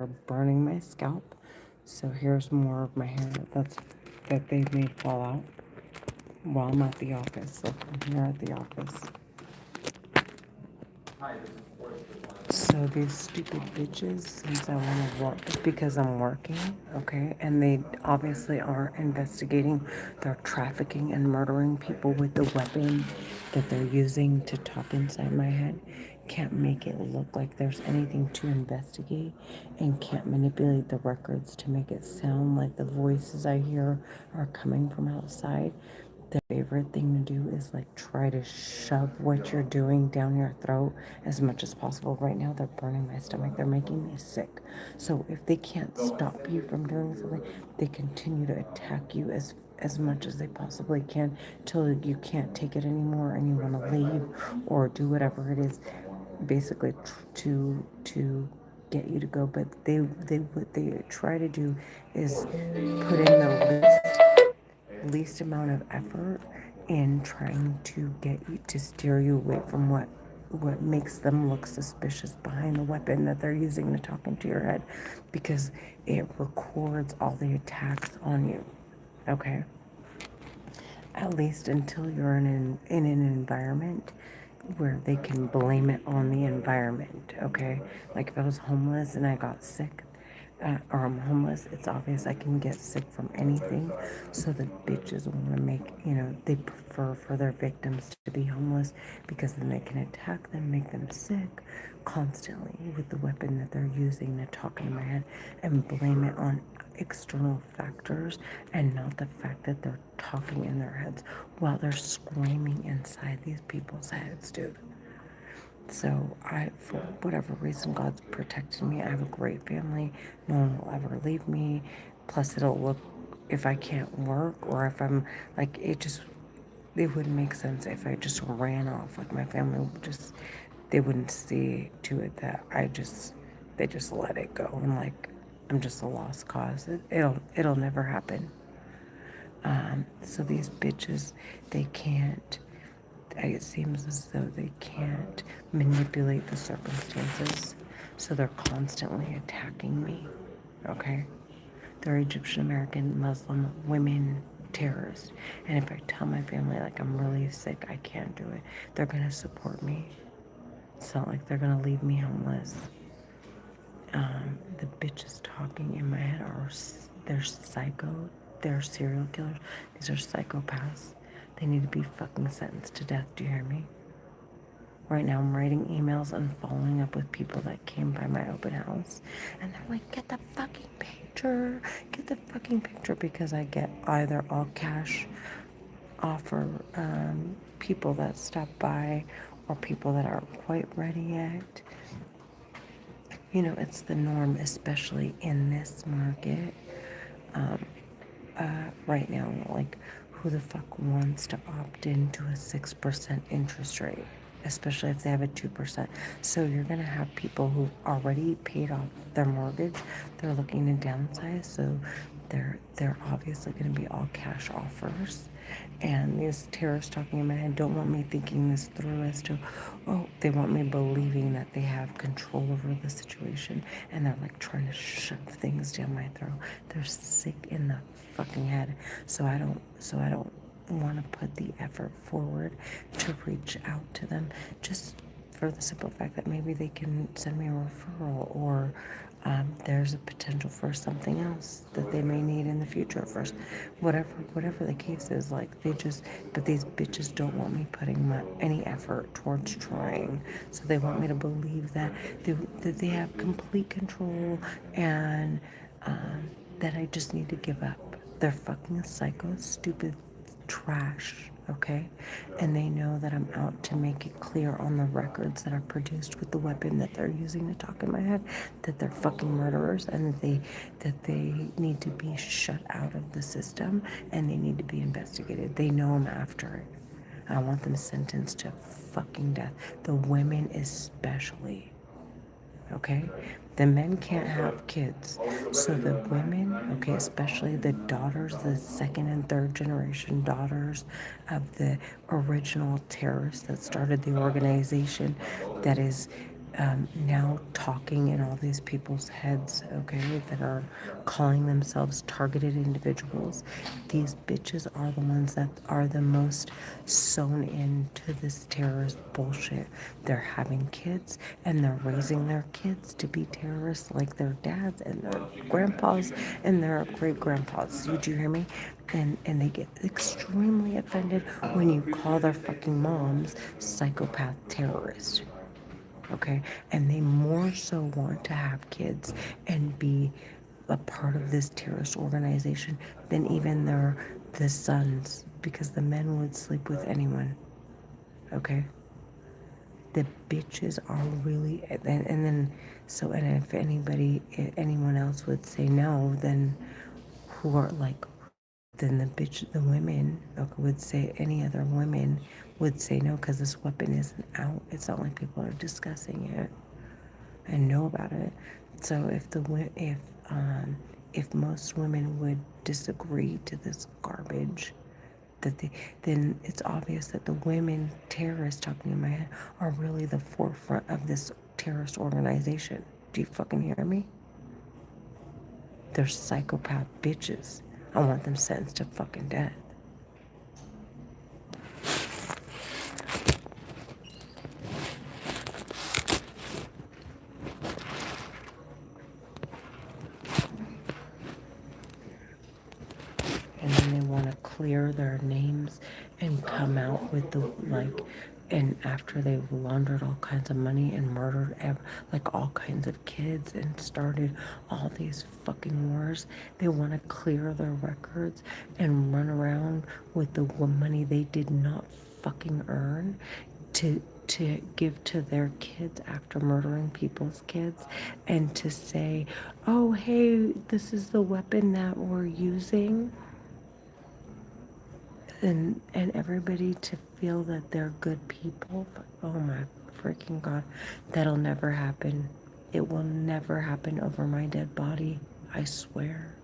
are burning my scalp. So here's more of my hair that they've made fall out while I'm at the office. So I'm here at the office. So these stupid bitches, since I want to work, it's because I'm working, okay? And they obviously are investigating. They're trafficking and murdering people with the weapon that they're using to talk inside my head. Can't make it look like there's anything to investigate, and can't manipulate the records to make it sound like the voices I hear are coming from outside. Their favorite thing to do is like try to shove what you're doing down your throat as much as possible. Right now, they're burning my stomach. They're making me sick. So if they can't stop you from doing something, they continue to attack you as much as they possibly can till you can't take it anymore and you want to leave or do whatever it is, basically to get you to go. But they what they try to do is put in the least amount of effort in trying to get you to steer you away from what makes them look suspicious behind the weapon that they're using to talk into your head, because it records all the attacks on you. Okay, at least until you're in an environment where they can blame it on the environment. Okay, like if I was homeless and I got sick, or I'm homeless, it's obvious I can get sick from anything. So the bitches want to make, they prefer for their victims to be homeless, because then they can attack them, make them sick constantly with the weapon that they're using to talk into my head, and blame it on external factors and not the fact that they're talking in their heads while they're screaming inside these people's heads, dude. So for whatever reason, God's protected me. I have a great family. No one will ever leave me. Plus, it'll look, if I can't work, or if I'm like, it wouldn't make sense if I just ran off. Like my family would they wouldn't see to it that they just let it go. And like, I'm just a lost cause. It'll never happen. So these bitches, they can't, it seems as though they can't manipulate the circumstances. So they're constantly attacking me. Okay? They're Egyptian American Muslim women terrorists. And if I tell my family, like, I'm really sick, I can't do it, they're going to support me. It's not like they're going to leave me homeless. The bitches talking in my head they're psycho. They're serial killers. These are psychopaths. They need to be fucking sentenced to death. Do you hear me? Right now, I'm writing emails and following up with people that came by my open house. And they're like, get the fucking picture. Get the fucking picture. Because I get either all cash offer people that stop by, or people that aren't quite ready yet. It's the norm, especially in this market right now. Like, who the fuck wants to opt into a 6% interest rate, especially if they have a 2%? So you're going to have people who already paid off their mortgage. They're looking to downsize, so they're obviously going to be all cash offers. And these terrorists talking in my head don't want me thinking this through as to, they want me believing that they have control over the situation, and they're like trying to shove things down my throat. They're sick in the fucking head. So I don't want to put the effort forward to reach out to them, just for the simple fact that maybe they can send me a referral, or there's a potential for something else that they may need in the future. First, whatever the case is, like but these bitches don't want me putting any effort towards trying. So they want me to believe that they have complete control, and that I just need to give up. They're fucking psycho, stupid trash, okay? And they know that I'm out to make it clear on the records that are produced with the weapon that they're using to talk in my head, that they're fucking murderers, and that they need to be shut out of the system, and they need to be investigated. They know I'm after it. I want them sentenced to fucking death. The women especially. Okay? The men can't have kids. So the women, okay, especially the daughters, the second and third generation daughters of the original terrorists that started the organization that is now talking in all these people's heads, okay, that are calling themselves targeted individuals. These bitches are the ones that are the most sewn into this terrorist bullshit. They're having kids and they're raising their kids to be terrorists like their dads and their grandpas and their great grandpas. Do you hear me? And they get extremely offended when you call their fucking moms psychopath terrorists, okay? And they more so want to have kids and be a part of this terrorist organization than even the sons, because the men would sleep with anyone, okay? The bitches are really, and then, so, and if anybody, if anyone else would say no, then who are like, then the women, okay, would say, any other women would say no, because this weapon isn't out. It's not like people are discussing it and know about it. So if most women would disagree to this garbage, then it's obvious that the women terrorists, talking in my head, are really the forefront of this terrorist organization. Do you fucking hear me? They're psychopath bitches. I want them sentenced to fucking death. And then they want to clear their names and come out with the like, and after they've laundered all kinds of money and murdered like all kinds of kids and started all these fucking wars, they want to clear their records and run around with the money they did not fucking earn to give to their kids after murdering people's kids, and to say, oh hey, this is the weapon that we're using, and everybody to feel that they're good people. But oh my freaking god, that'll never happen. It will never happen over my dead body, I swear.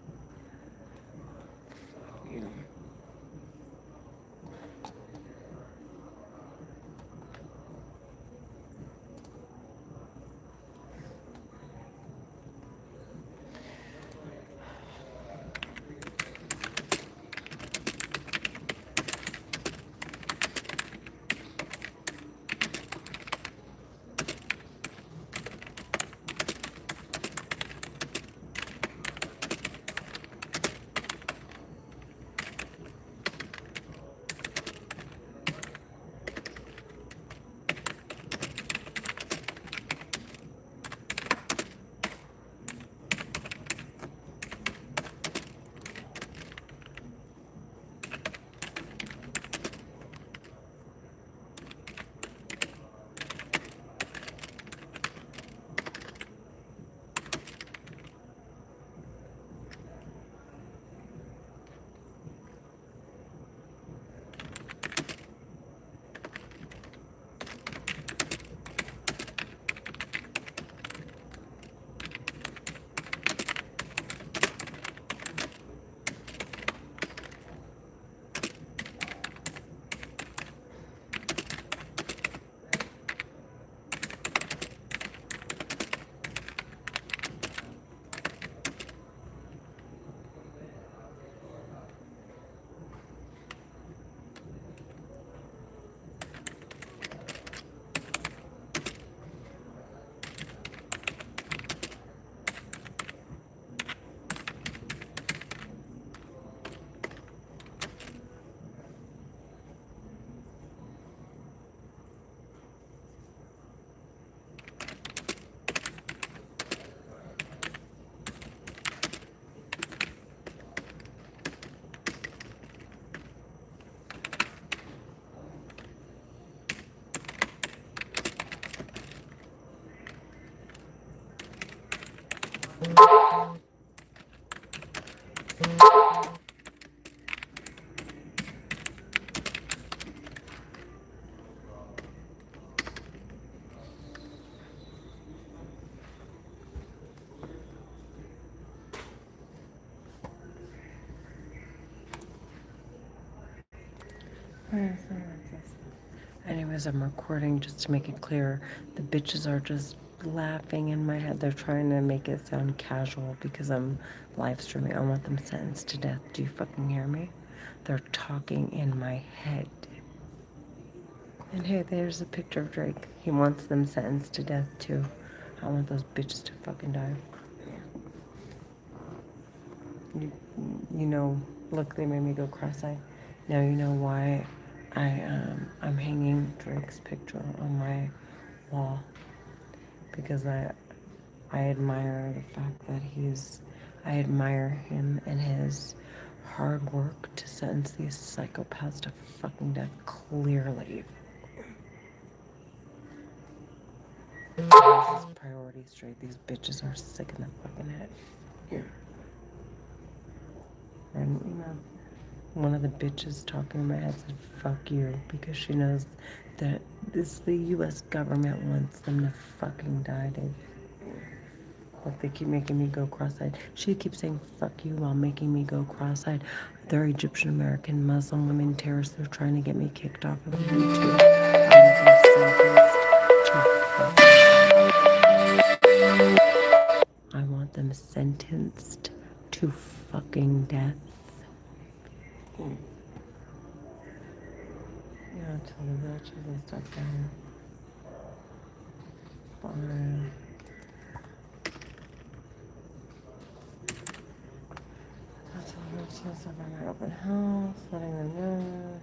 Anyways, I'm recording just to make it clear. The bitches are just laughing in my head. They're trying to make it sound casual because I'm live streaming. I want them sentenced to death. Do you fucking hear me? They're talking in my head. And hey, there's a picture of Drake. He wants them sentenced to death too. I want those bitches to fucking die. You, you know, look, they made me go cross-eyed. Now you know why I'm hanging Drake's picture on my wall, because I admire the fact that I admire him and his hard work to sentence these psychopaths to fucking death. Clearly, this is priority straight. These bitches are sick in the fucking head. Yeah. And you know, one of the bitches talking in my head said, fuck you, because she knows that the US government wants them to fucking die, dude. Like, they keep making me go cross-eyed. She keeps saying fuck you while making me go cross-eyed. They're Egyptian American Muslim women terrorists. They're trying to get me kicked off of YouTube. I want them sentenced to fucking death. Yeah, tell the bitches and stuff down. Fine. That's all the bitches stuff at my open house, letting them know.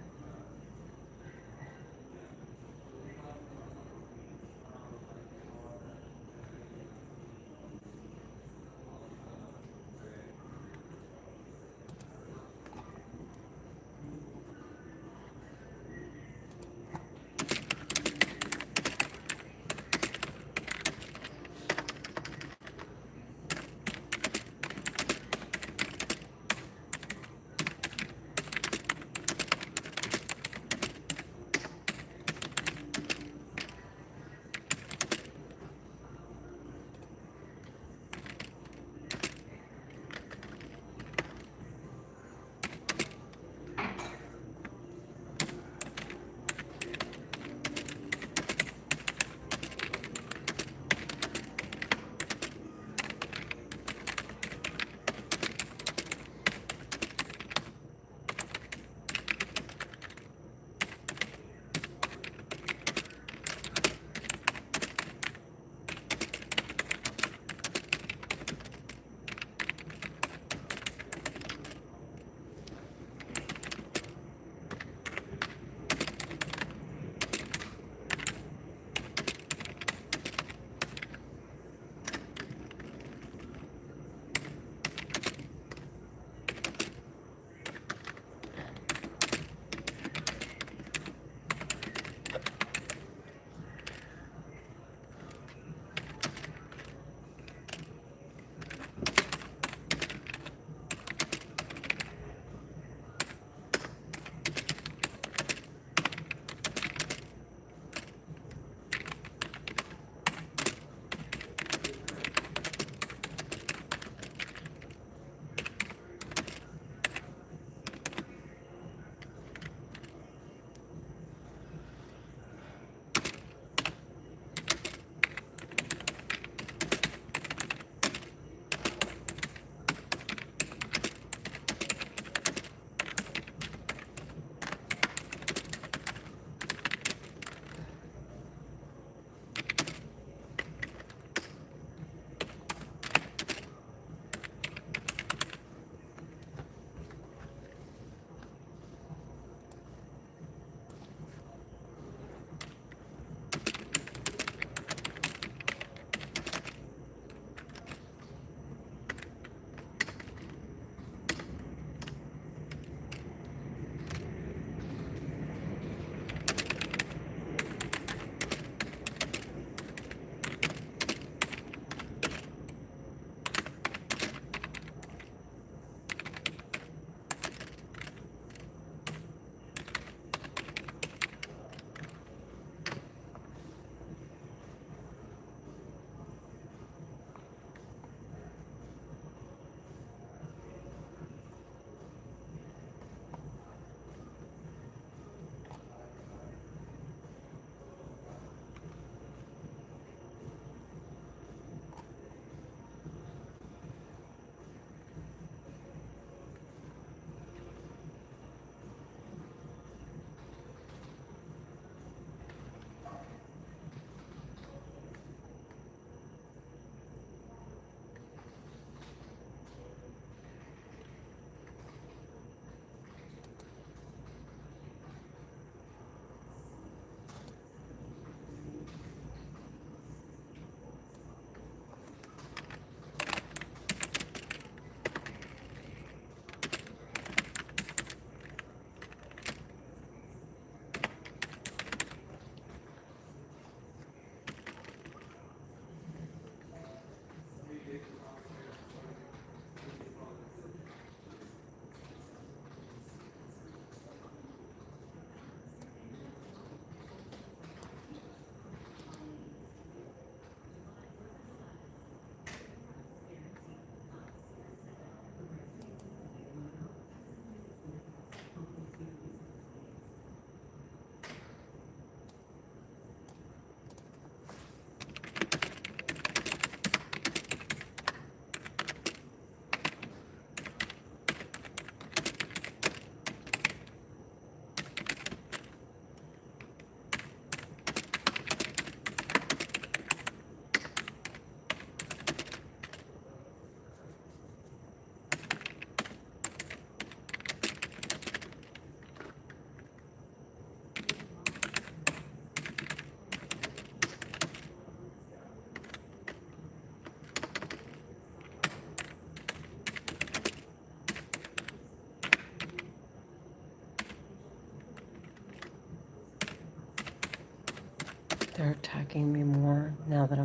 they're attacking me more now that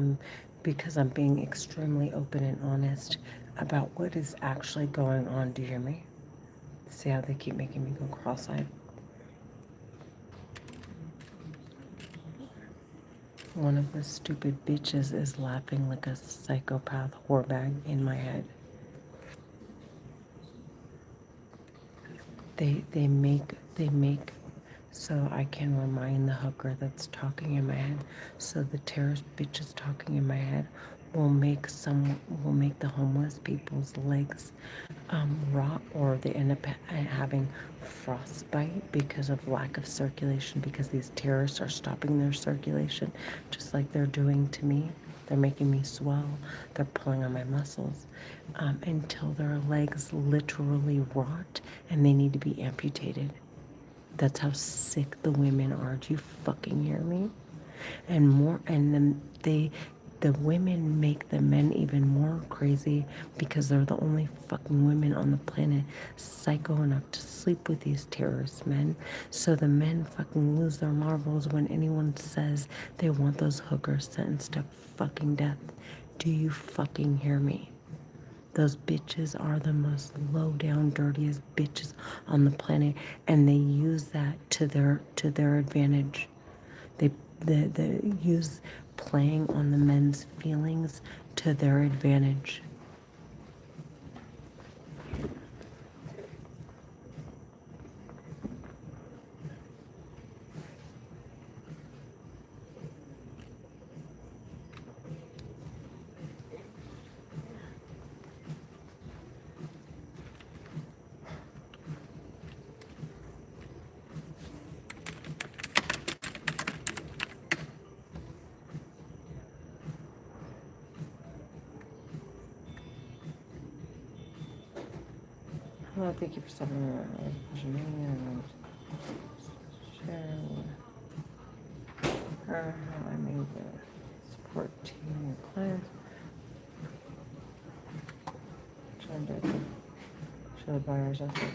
because I'm being extremely open and honest about what is actually going on. Do you hear me? See how they keep making me go cross-eyed? One of the stupid bitches is laughing like a psychopath whorebag in my head. They make so I can remind the hooker that's talking in my head. So the terrorist bitches talking in my head will make the homeless people's legs rot, or they end up having frostbite because of lack of circulation, because these terrorists are stopping their circulation just like they're doing to me. They're making me swell. They're pulling on my muscles until their legs literally rot and they need to be amputated. That's how sick the women are. Do you fucking hear me? And more, and then the women make the men even more crazy because they're the only fucking women on the planet psycho enough to sleep with these terrorist men. So the men fucking lose their marbles when anyone says they want those hookers sentenced to fucking death. Do you fucking hear me? Those bitches are the most low down, dirtiest bitches on the planet, and they use that to their advantage. They they use playing on the men's feelings to their advantage. Well, thank you for stopping me. Share how I made the support team and clients. Trying to show the buyers effort.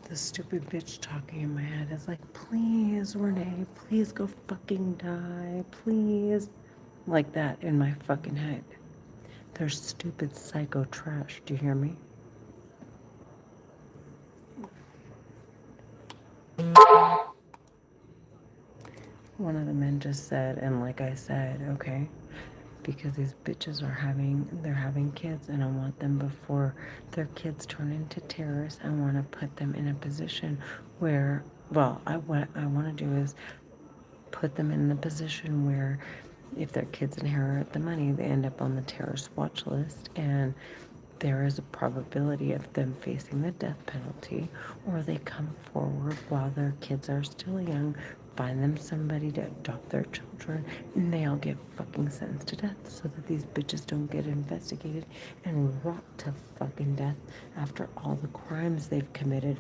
The stupid bitch talking in my head is like, please, Renee, please go fucking die, please. Like that in my fucking head. They're stupid psycho trash. Do you hear me? One of the men just said, and like I said, okay, because these bitches they're having kids, and I want them before their kids turn into terrorists. I want to put them in a position where, well, what I want to do is put them in the position where if their kids inherit the money, they end up on the terrorist watch list, and there is a probability of them facing the death penalty, or they come forward while their kids are still young, find them somebody to adopt their children, and they all get fucking sentenced to death so that these bitches don't get investigated and rot to fucking death after all the crimes they've committed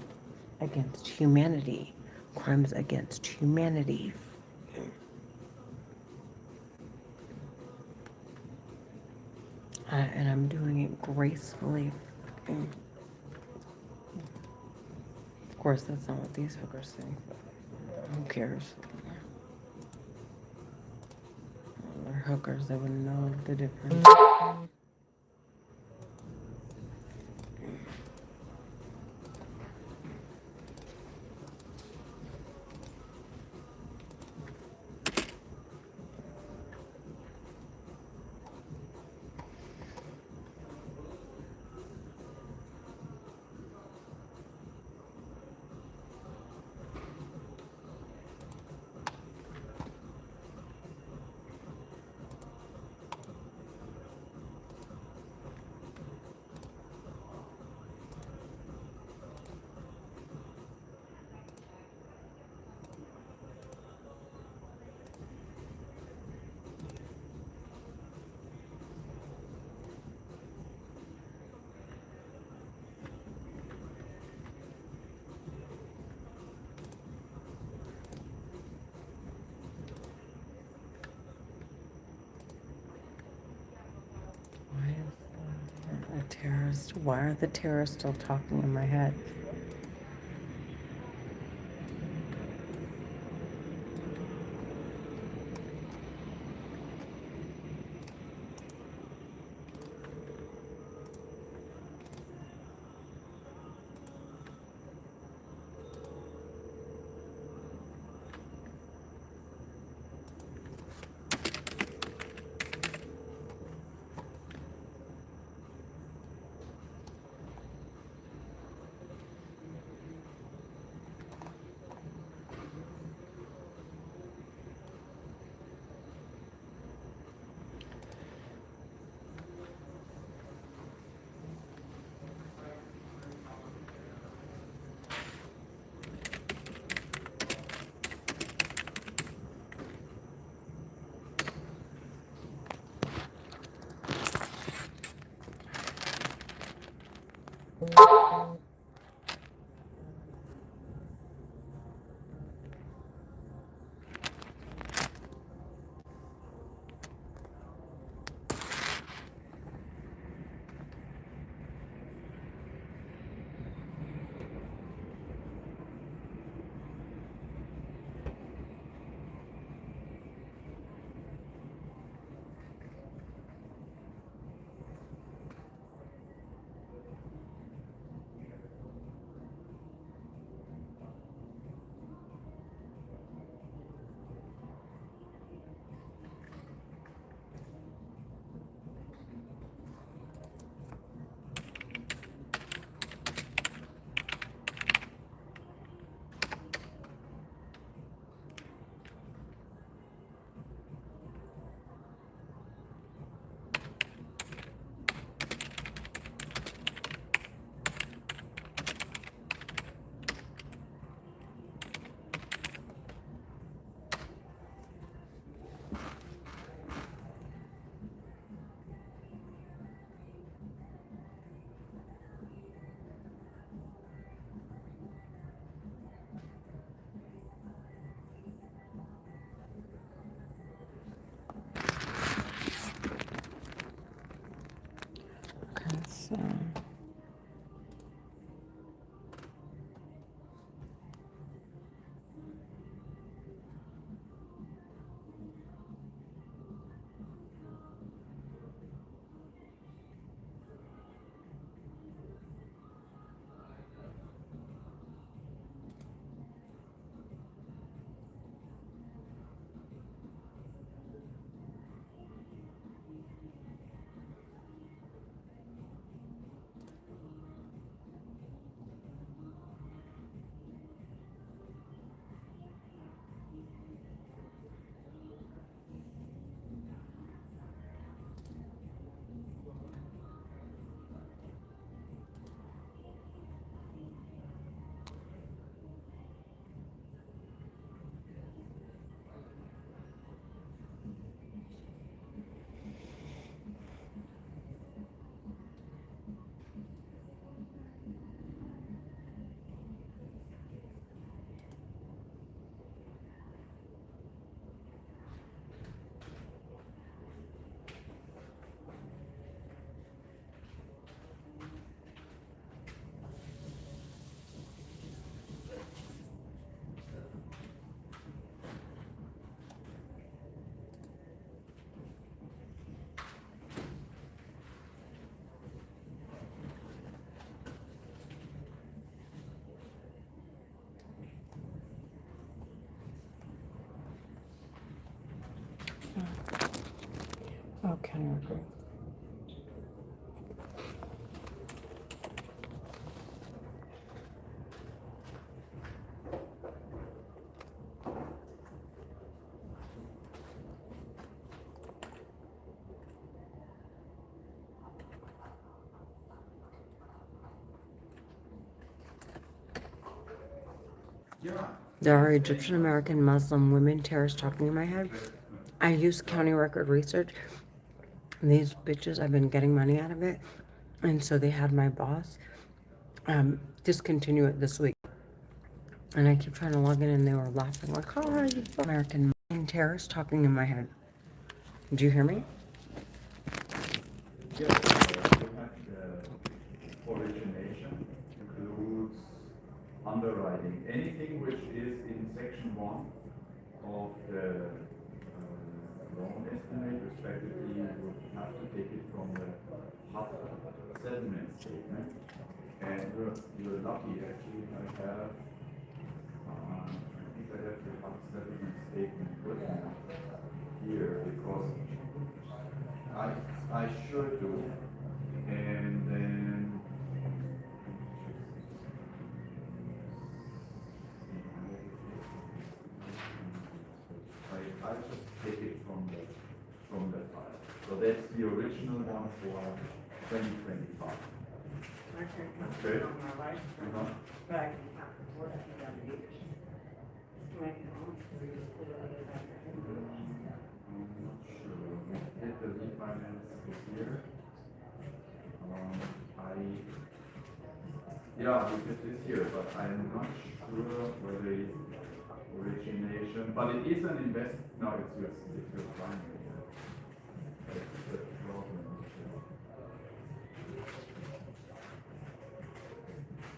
against humanity. Crimes against humanity. And I'm doing it gracefully. Of course, that's not what these hookers think, but who cares? They're hookers, they wouldn't know the difference. Why is a terrorist? Why are the terrorists still talking in my head? Okay, so Oh, county record. There are Egyptian American Muslim women terrorists talking in my head. I use county record research. And these bitches, I've been getting money out of it. And so they had my boss discontinue it this week. And I keep trying to log in and they were laughing like, how are you American terrorists talking in my head? Do you hear me? Yes, the origination includes underwriting. Anything which is in section 1 of the loan estimate, respectively, you would have to take it from the HUD settlement statement. And you're lucky, actually, I have, I think I have the HUD settlement statement written here because I should do, and then I just take it from the file. So that's the original one for 2025. Okay. Uh-huh. But I can work it on the beach. I'm not sure. We did the refinance this year. Yeah, we did this year, but I'm not sure whether the origination, but it is an no, it's your primary. That's the problem.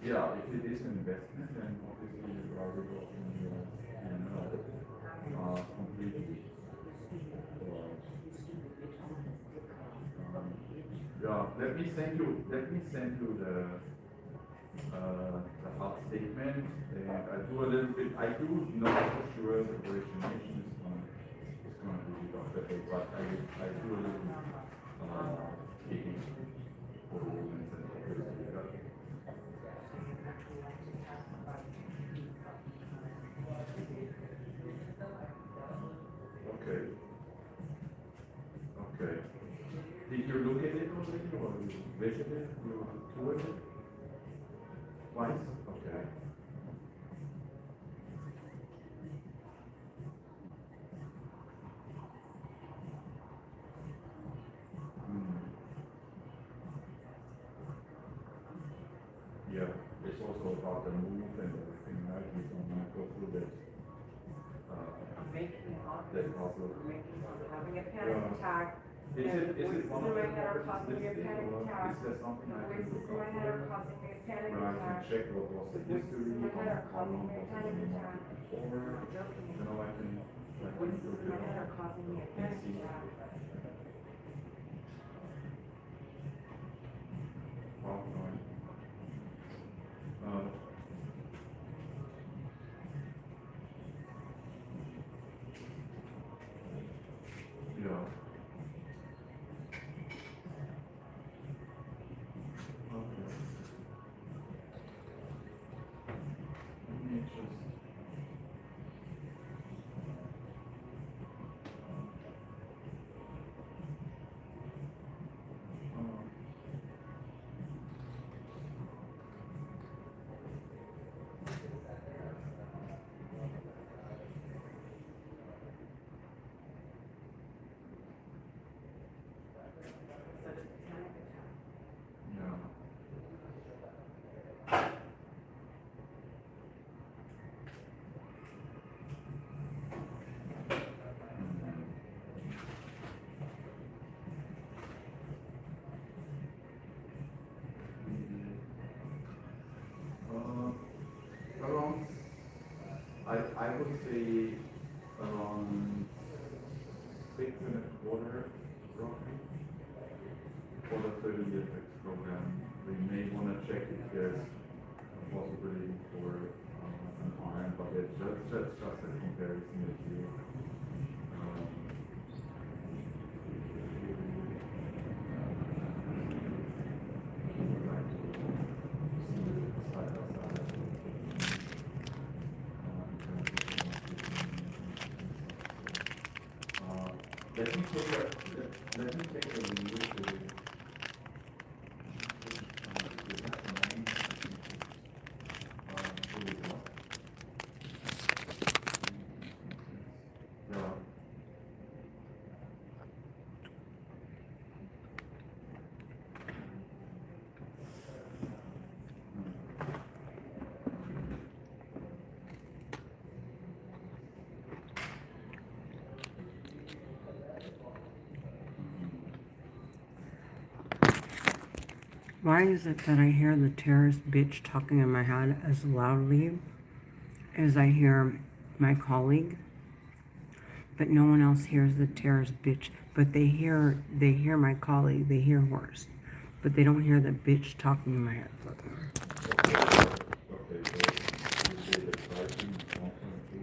Yeah, if it is an investment, then obviously you are revoking your, completely. Yeah, let me send you the hard statement, and I do know for sure the origination is going to be Dr. but I do a little digging for movements and obviously. Okay. Okay. Did you look at it already, or you visited it? You toured it? Twice? Okay. Yeah, it's also about the move and everything, right? We don't want to go through that. That puzzle. Having a panic attack. Is it one of the voices in my head are causing me a listed, panic or attack. is there something The I can voices look in my up head there? are causing me a panic Where I can attack. check what was the Voices history, in my head are how causing long me a was panic it attack. before, you know, I can Voices look in it my head up are causing me a and panic see. attack. Oh, no. Yeah. Okay. Let me just. Yeah. Around, I would say around 6.25 roughly for the 30-year fixed program. We may want to check if there's a possibility for an arm, but that's just a comparison with you. Let me take a look at it. Yeah. Why is it that I hear the terrorist bitch talking in my head as loudly as I hear my colleague, but no one else hears the terrorist bitch? But they hear my colleague, they hear hers, but they don't hear the bitch talking in my head.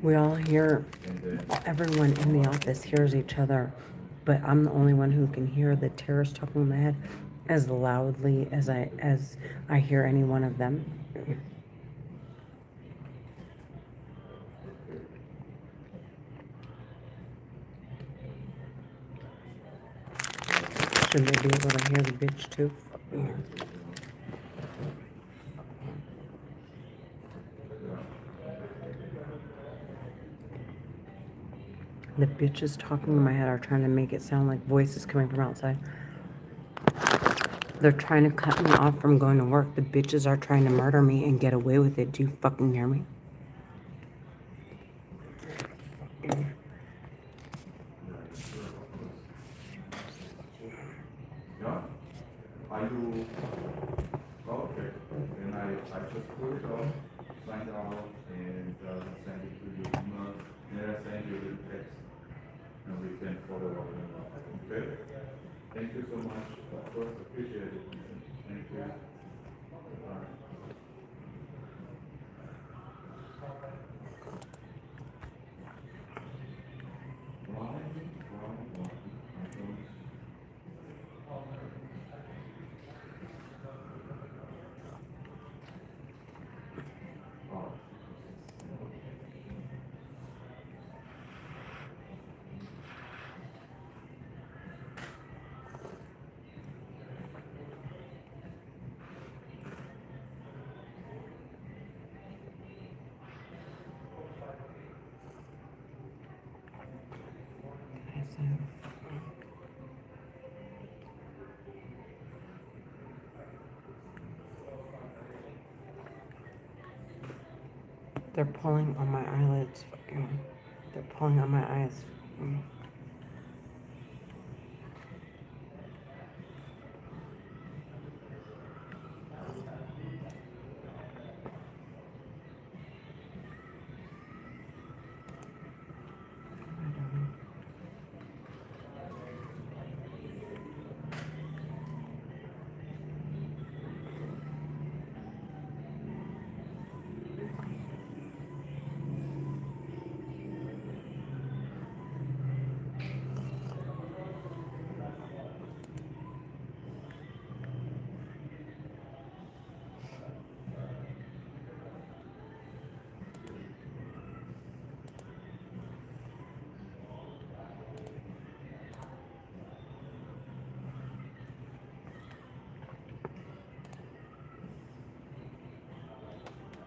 We all hear, everyone in the office hears each other, but I'm the only one who can hear the terrorist talking in my head as loudly as I hear any one of them. Should they be able to hear the bitch too? The bitches talking in my head are trying to make it sound like voices coming from outside. They're trying to cut me off from going to work. The bitches are trying to murder me and get away with it. Do you fucking hear me? Yeah? Are you okay? Then I just put it on, sign out, and send it to your email. Then I send you the text, and we can follow up. Okay? Thank you so much. Of course, appreciate it. Thank you. Bye. They're pulling on my eyelids. Fucking. They're pulling on my eyes.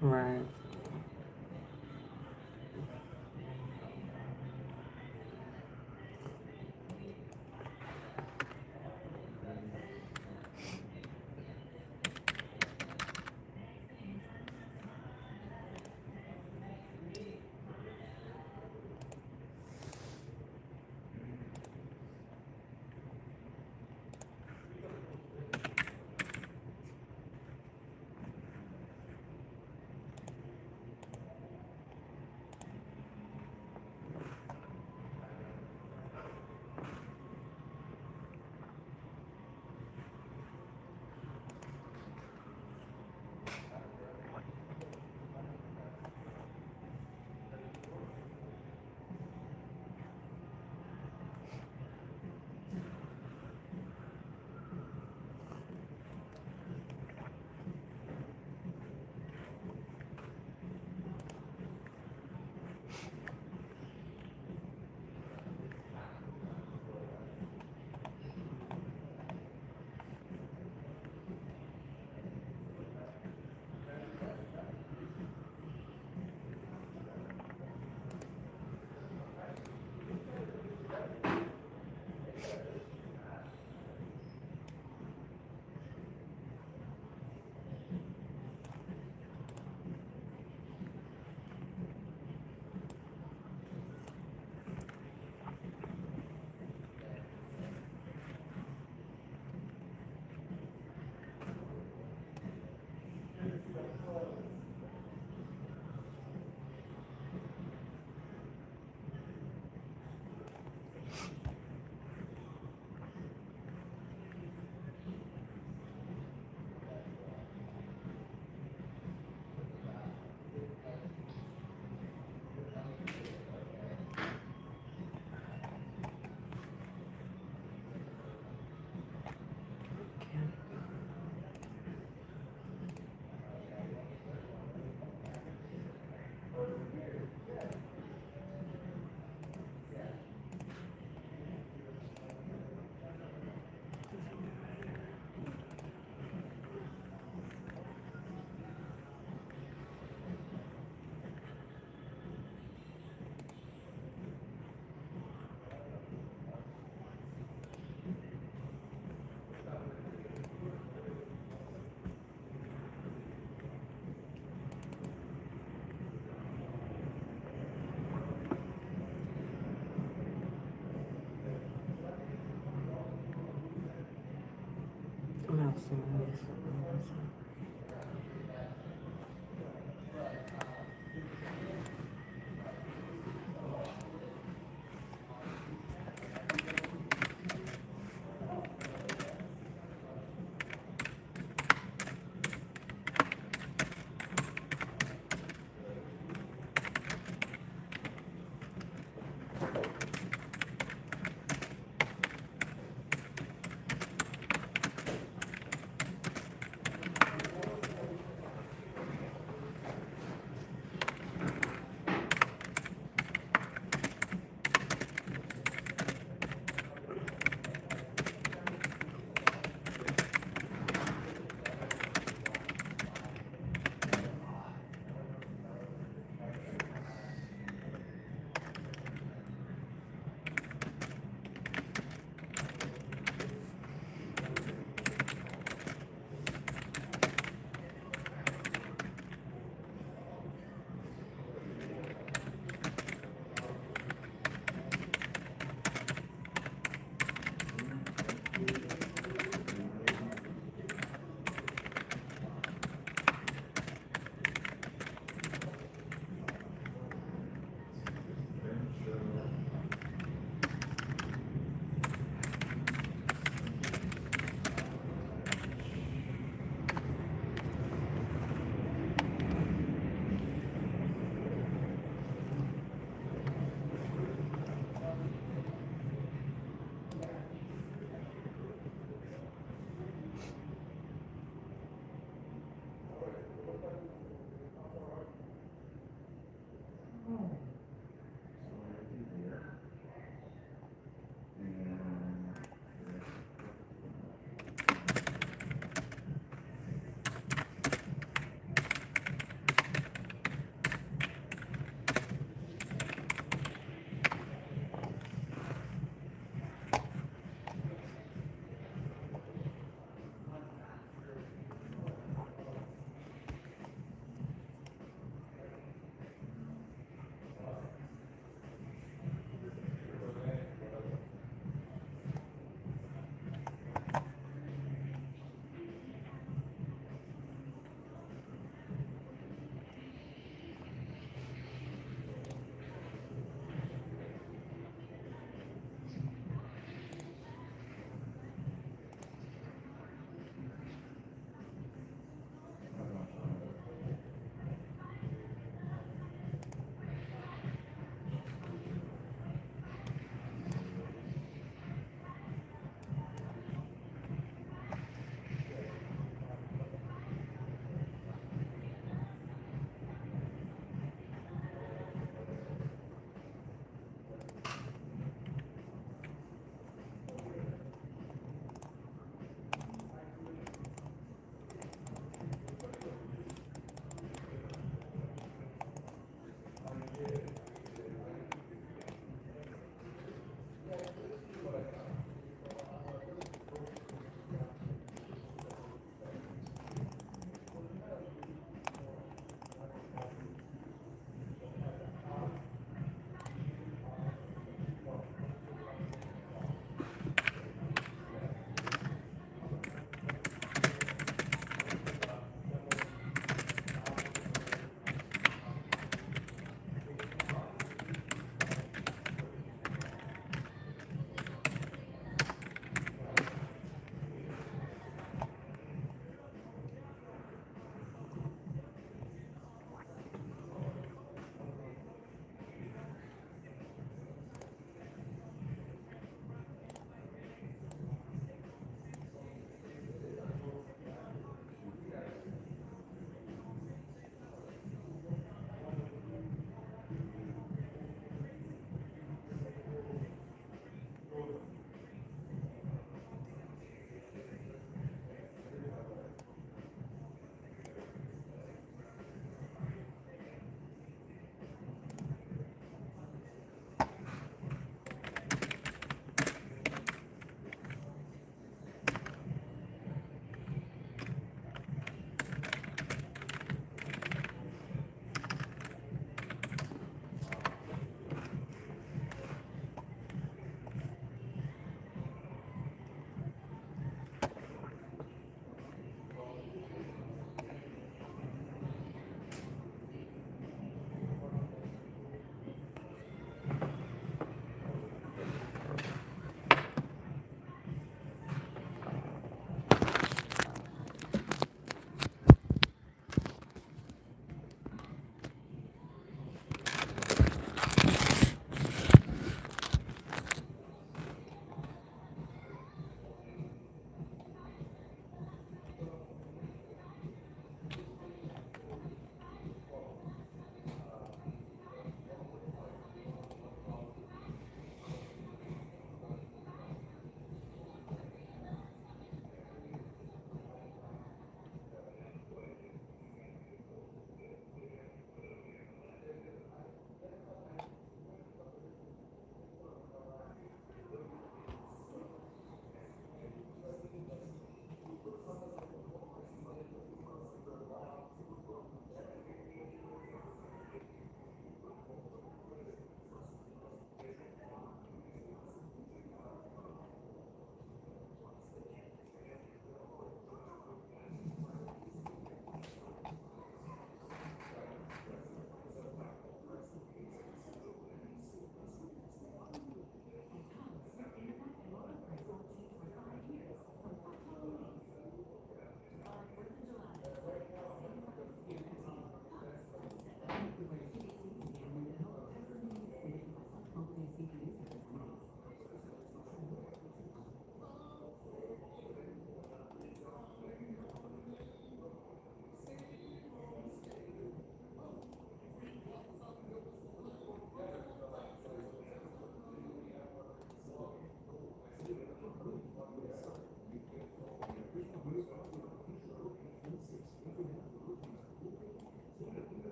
Right.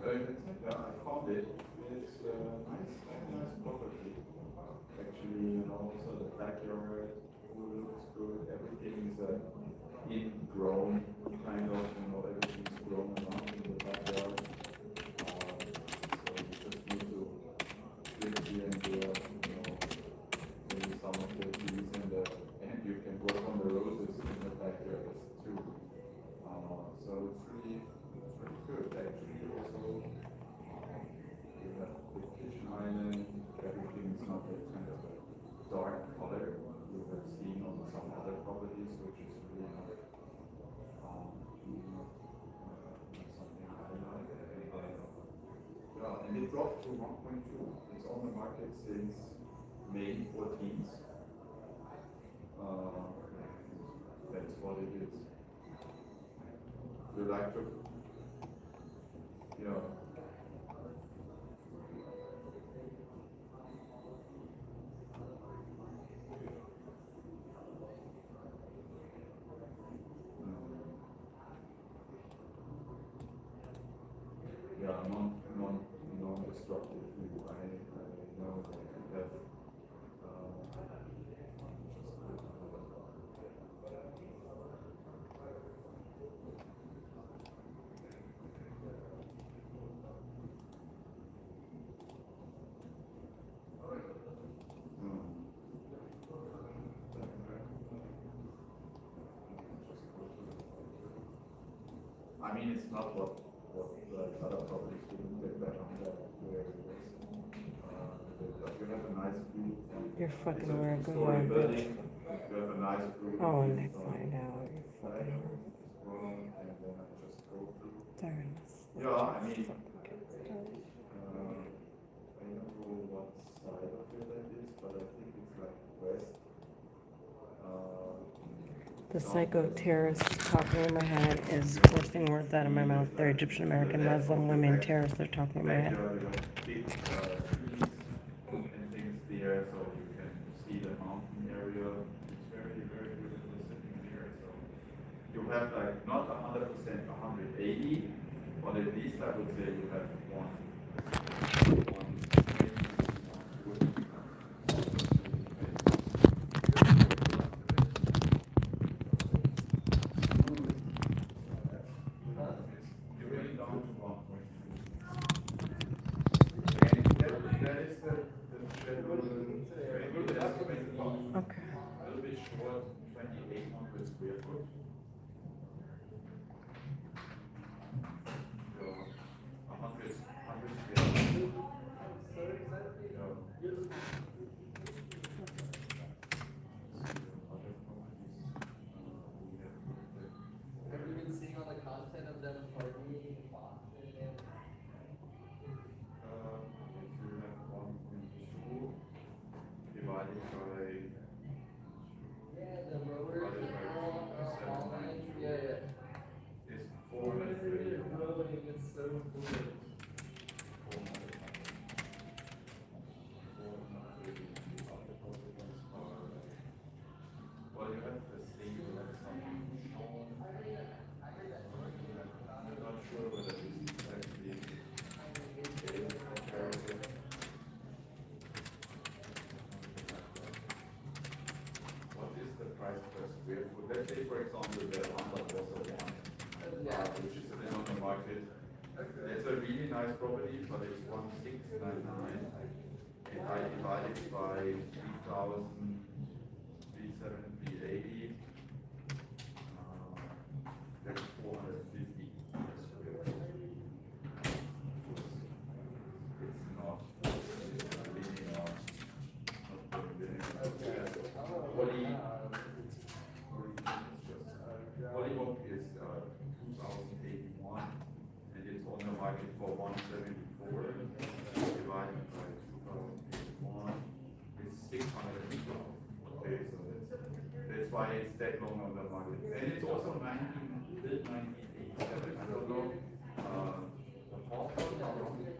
I found it. It's nice, very nice property. Actually, also the backyard pool looks good. Everything is ingrown, kind of. Everything's grown around in the backyard. So you just need to click here and there, maybe some of the trees and you can work on the roses in the backyard too. So it's really good actually. Also, you have the kitchen island. Everything is not a kind of a dark color you have seen on some other properties, which is really not something I like. And it dropped to 1.2. It's on the market since May 14th. That's what it is. You like to, yeah. Yeah, non-destructive view. I know that you have I mean, it's not what the other properties wouldn't get better on that where it is. But you have a nice view. You're fucking It's a weird. Go two-story on, building. bitch. You have a nice view. Oh, and they find out. You're fucking weird. And then I just go through. Darn. Yeah, I mean, I don't know what side of it that is, but I think it's like west. The psycho terrorist talking in my head is forcing words out of my mouth. They're Egyptian American Muslim women terrorists. They're talking in my head. Big trees and things there, so you can see the mountain area. It's very, very beautiful sitting here. So you have like not 100%, 180, but at least I would say you have one good. You're really down to 1.2. And that is the schedule. Okay. A little bit short, 2,800 square foot. So 100 square feet. Have you been seeing all the content of them partying and boxing and If you have 1.2 divided by the rowers and all falling? Yeah. is They're 430. rowing, it's so cool. Well, you have the thing, you have something shown. I'm not sure whether this is actually comparative. What is the price per square foot? Let's say, for example, the Lambda Wasser one, which is still on the market. It's a really nice property, but it's 1,699. And I divide it by 3,370, that's 450 per square foot. It's not really not Hollywood is 2,081, and it's on the market for 174. Divided by 2,081 is 612. Okay, so that's why it's that long on the market. And it's also 1987. I don't know. The Hawthorne, how long? It's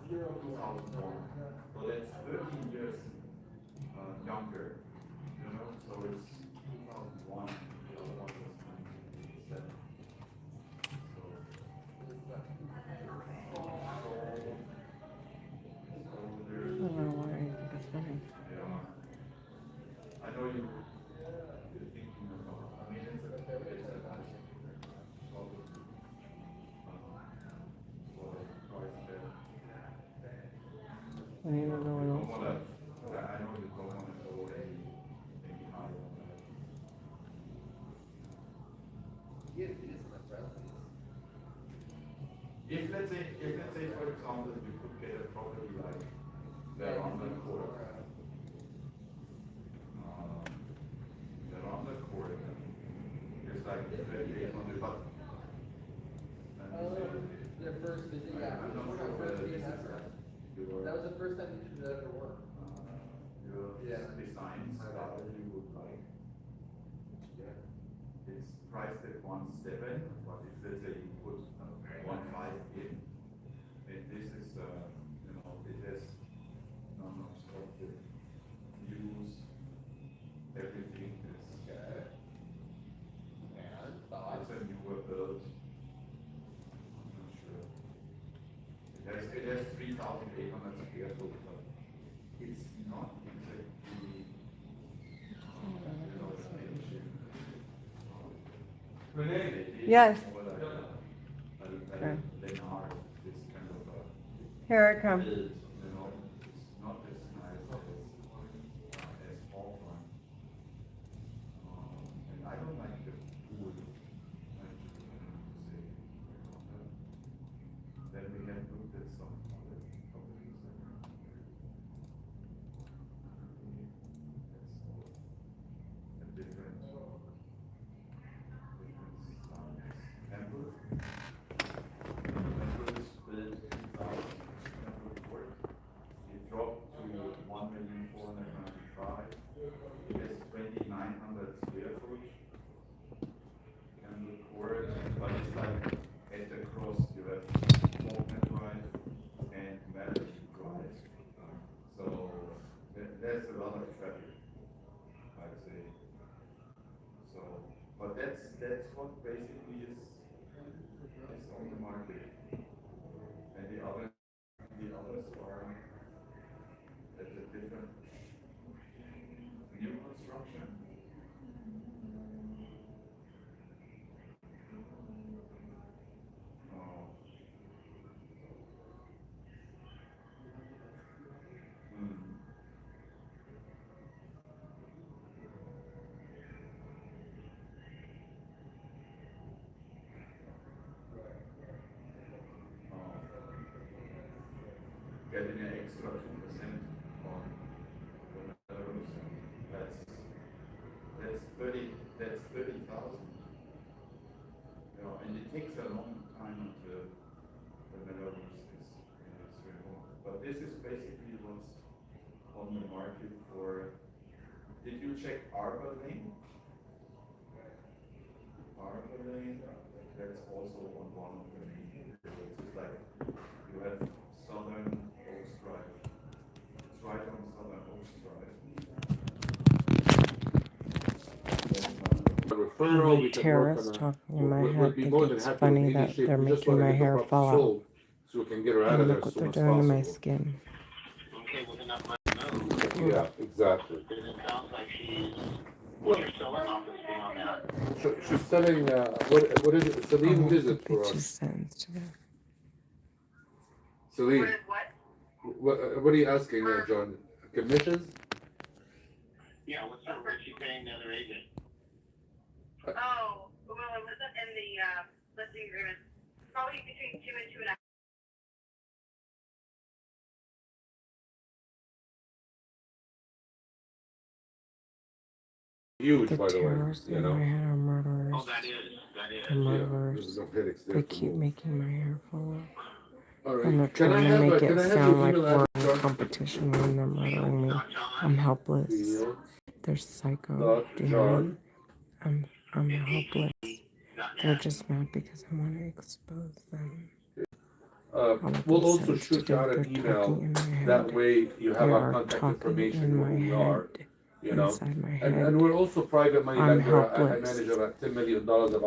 2001. So that's 13 years younger. So it's 2001. The other one was 1987. So I need to know what don't else. wanna, I know you don't wanna go any higher on that. You get decent prices. If let's say, for example, you could get a property like Veranda Court. Veranda Court is like 3,800, but. Their first visit, yeah. I'm not We're sure not whether first this being is ever. your, That was the first time you did ever work. your Yeah. design style you would like. Yeah. It's priced at 1.7, but if let's say you put 1.5 in, then this is, you know, it has none of the views, everything is. Okay. And thoughts? It's a newer build. I'm not sure. It has 3,800 square foot, but it's not exactly. Yes. Okay. Lenard, this kind of Here I come. build, you know, it's not as nice as Hawthorne. And I don't like the pool. Then we have looked at some other properties. That's all a different size. Hamburg. Hamburg is built 2000 Hamburg Court. It dropped to 1,495,000. It has 2,900 square foot. Hamburg Court, but it's like at the cross you have Faulkner Drive and Madison Drive. So there's a lot of traffic, I'd say. So, but that's what basically is on the market. And the others are at a different new construction. Oh. Getting an extra 2% on the roofs. That's 30,000. You know, and it takes a long time until the Belarus is removed. But this is basically what's on the market for. Did you check Arbor Lane? Arbor Lane, that's also on one of the main neighborhoods. It's like you have Southern Oaks Drive. It's right on Southern Oaks Drive. Referral, My we can work terrorist on a. talking in my we'll head be think more than it's happy funny with any that shape. they're We just making wanna my get the hair proper fall out. show So we can get her out And of there look as what they're soon as doing to my possible. skin. Okay, well then that might know. Yeah, exactly. Because it sounds like she's, well, you're selling off this thing on that. She's selling, what is it, Celine, what is The it for bitches us? sends to them. Celine, What is what? what are you asking, John? Commissions? Yeah, what's she paying the other agent? Oh, well, it wasn't in the, listing agreement. Probably between 2 and 2.5. Huge, The by the way, terrorists you in my know? head are murderers. Oh, that is. The Yeah, murderers. there's no headaches there They for keep me. making my hair fall out. All right. And they're Can I trying to have, make can I it have sound your like email we're address, in competition when they're murdering me. I'm helpless. Theo They're psycho. dot Do you hear me? John. I'm helpless. They're just mad because I want to expose them. I want We'll them also sensitive. shoot out They're an talking email. in my head. That way you have They our are contact talking information in where my we are, head. you know? Inside my And head. we're also private money I'm lender. I helpless. manage about $10 million of